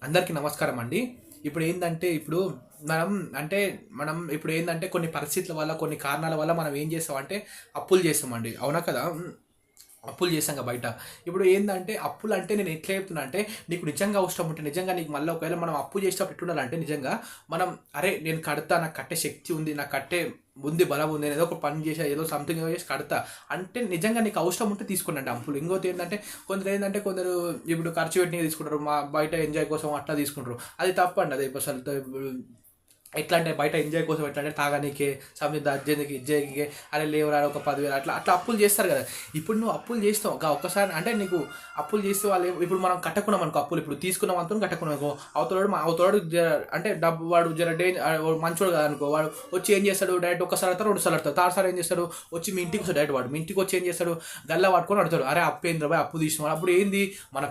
అందరికీ నమస్కారం అండి. ఇప్పుడు ఏందంటే ఇప్పుడు మనం ఇప్పుడు ఏందంటే కొన్ని పరిస్థితుల వల్ల, కొన్ని కారణాల వల్ల మనం ఏం చేస్తామంటే అప్పులు చేస్తామండి. అవునా కదా! అప్పులు చేశాంగా బయట. ఇప్పుడు ఏందంటే అప్పులంటే నేను ఎట్లా చెప్తున్నా అంటే నీకు నిజంగా అవసరం ఉంటే నిజంగా నీకు మళ్ళీ ఒకవేళ మనం అప్పు చేసేటప్పుడు ఎట్లుండాలంటే నిజంగా మనం అరే నేను కడతా, నాకు కట్టే శక్తి ఉంది, నాకు కట్టే ఉంది, బలం ఉంది, నేను ఏదో ఒక పని చేసా, ఏదో సంథింగ్ ఏదో చేసి కడతా అంటే నిజంగా నీకు అవసరం ఉంటే తీసుకోండి అప్పులు. ఇంకోటి ఏంటంటే కొందరు ఇప్పుడు ఖర్చు పెట్టి తీసుకుంటారు, మా బయట ఎంజాయ్ కోసం అట్లా తీసుకుంటారు. అది తప్పండి. అది అసలు ఎట్లా అంటే బయట ఎంజాయ్ కోసం ఎట్లా అంటే తాగనీకే సంథింగ్ అర్జెంట్కి ఇజ్జేకి అరే లేవరా ఒక 10,000 అట్లా అట్లా అప్పులు చేస్తారు కదా. ఇప్పుడు నువ్వు అప్పులు చేస్తావు ఒక్కసారి అంటే నీకు అప్పులు చేస్తే వాళ్ళు ఇప్పుడు మనం కట్టుకున్నాం అనుకో, అప్పులు ఇప్పుడు తీసుకున్నాం అంతా కట్టుకున్నాం అనుకో, అవతలవాడు అంటే డబ్బు వాడు జర మంచోడు కదా అనుకో, వాడు వచ్చి ఏం చేస్తాడు, డైరెక్ట్ ఒక్కసారి అడతాడు, 2 సార్లు అడతాడు, థర్డ్ సార్ ఏం చేస్తాడు, వచ్చి మీ ఇంటికి వస్తాడు. డైరెక్ట్ వాడు మీ ఇంటికి వచ్చి ఏం చేస్తాడు, గల్లా పట్టుకొని అడతాడు, అరే అప్పు ఏంది బాయ్, అప్పు తీసుకున్నాడు. అప్పుడు ఏంది మన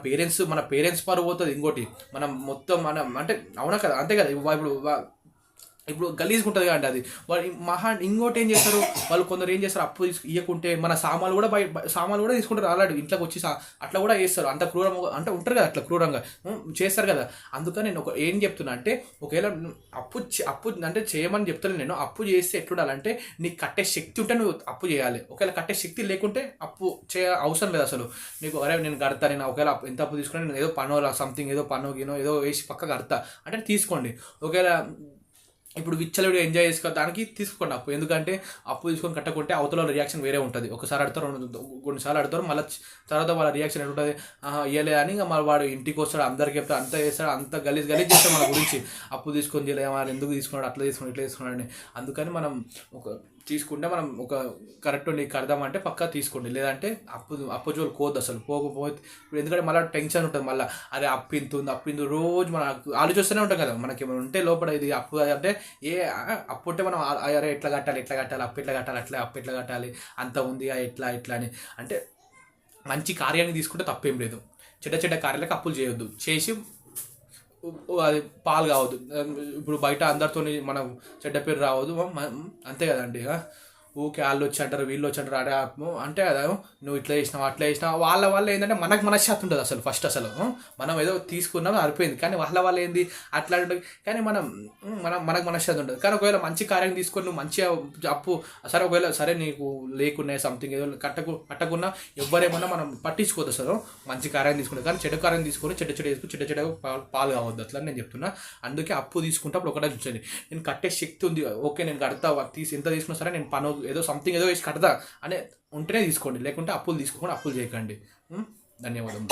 పేరెంట్స్ పరువు పోతుంది. ఇంకోటి మనం మొత్తం అంటే అవునా కదా, అంతే కదా. ఇప్పుడు గలీజ్గా ఉంటుంది కదండి అది. వాళ్ళు ఇంకోటి ఏం చేస్తారు, వాళ్ళు కొందరు ఏం చేస్తారు, అప్పు ఇవ్వకుంటే మన సామాన్లు కూడా తీసుకుంటారు. అలాంటి ఇంట్లోకి వచ్చి అట్లా కూడా చేస్తారు. అంత క్రూరంగా అంటే ఉంటారు కదా, అట్లా క్రూరంగా చేస్తారు కదా. అందుకని నేను ఏం చెప్తున్నా అంటే ఒకవేళ అప్పు అంటే చేయమని చెప్తాను నేను. అప్పు చేస్తే ఎట్లుండాలంటే నీకు కట్టే శక్తి ఉంటే నువ్వు అప్పు చేయాలి. ఒకవేళ కట్టే శక్తి లేకుంటే అప్పు అవసరం లేదు అసలు. నీకు అరే నేను కడతా, నేను ఒకవేళ ఎంత అప్పు తీసుకుని నేను ఏదో పనో సంథింగ్ ఏదో పనో గినో ఏదో వేసి పక్క కడతా అంటే తీసుకోండి. ఒకవేళ ఇప్పుడు విచ్చలవిడి ఎంజాయ్ చేసుకోవడానికి తీసుకోండి అప్పు. ఎందుకంటే అప్పు తీసుకొని కట్టకుంటే అవతల రియాక్షన్ వేరే ఉంటుంది. ఒకసారి అడతారు, కొన్నిసార్లు అడతారు, మళ్ళీ తర్వాత వాళ్ళ రియాక్షన్ ఎట్లుంటుంది, ఇవ్వలే అని ఇంకా మళ్ళీ వాడు ఇంటికి వస్తాడు, అందరికి చెప్తాడు, అంత చేస్తాడు, అంత గలీజ్ చేస్తాడు మన గురించి. అప్పు తీసుకొని చేయలేదు, వాళ్ళు ఎందుకు తీసుకున్నాడు, అట్లా తీసుకున్నాడు, ఇట్లా తీసుకున్నాడు అని. అందుకని మనం తీసుకుంటే మనం ఒక కరెక్ట్ నీకు కడదామంటే పక్కా తీసుకోండి. లేదంటే అప్పు జోలు పోద్దు అసలు. పోకపోతే ఇప్పుడు ఎందుకంటే మళ్ళీ టెన్షన్ ఉంటుంది. మళ్ళీ అరే అప్పింది రోజు మనం ఆలోచిస్తూనే ఉంటాం కదా. మనకి ఏమైనా ఉంటే లోపల ఇది అప్పు అంటే అప్పు ఉంటే మనం అరే ఎట్లా కట్టాలి, అప్పు ఎట్లా కట్టాలి, అప్పు ఎట్లా కట్టాలి, అంత ఉంది ఎట్లా అని. అంటే మంచి కార్యాన్ని తీసుకుంటే తప్పేం లేదు. చెడ్డ కార్యాలకు అప్పులు చేయొద్దు. చేసి అది పాలు కావద్దు. ఇప్పుడు బయట అందరితో మనం చెడ్డ పేరు రావద్దు, అంతే కదండి. ఊకే వాళ్ళు వచ్చి అంటారు, వీళ్ళు వచ్చి అంటారు, అడే అంటే అదే నువ్వు ఇట్లా చేసినావు అట్లా చేసినావు. వాళ్ళ ఏంటంటే మనకు మనశ్శాంతి ఉంటుంది అసలు. ఫస్ట్ అసలు మనం ఏదో తీసుకున్నాం సరిపోయింది, కానీ వాళ్ళ ఏంది అట్లా ఉంటుంది. కానీ మనకు మనశ్శాంతి ఉంటుంది. కానీ ఒకవేళ మంచి కార్యం తీసుకొని నువ్వు మంచిగా అప్పు సరే ఒకవేళ సరే నీకు లేకున్నా సంథింగ్ ఏదో కట్టకున్నా ఎవరేమన్నా మనం పట్టించుకోవద్దు అసలు. మంచి కార్యం తీసుకుంటాం, కానీ చెడు కార్యం తీసుకొని చెడ్డ పాలు కావద్దు అట్లా నేను చెప్తున్నా. అందుకే అప్పు తీసుకుంటే ఒకటే చూసండి, నేను కట్టే శక్తి ఉంది, ఓకే నేను కడతా, ఎంత తీసుకున్నా సరే నేను పను ఏదో సంథింగ్ ఏదో వేసి కడతా అనే ఉంటేనే తీసుకోండి. లేకుంటే అప్పులు తీసుకోకుండా అప్పులు చేయకండి. ధన్యవాదములు.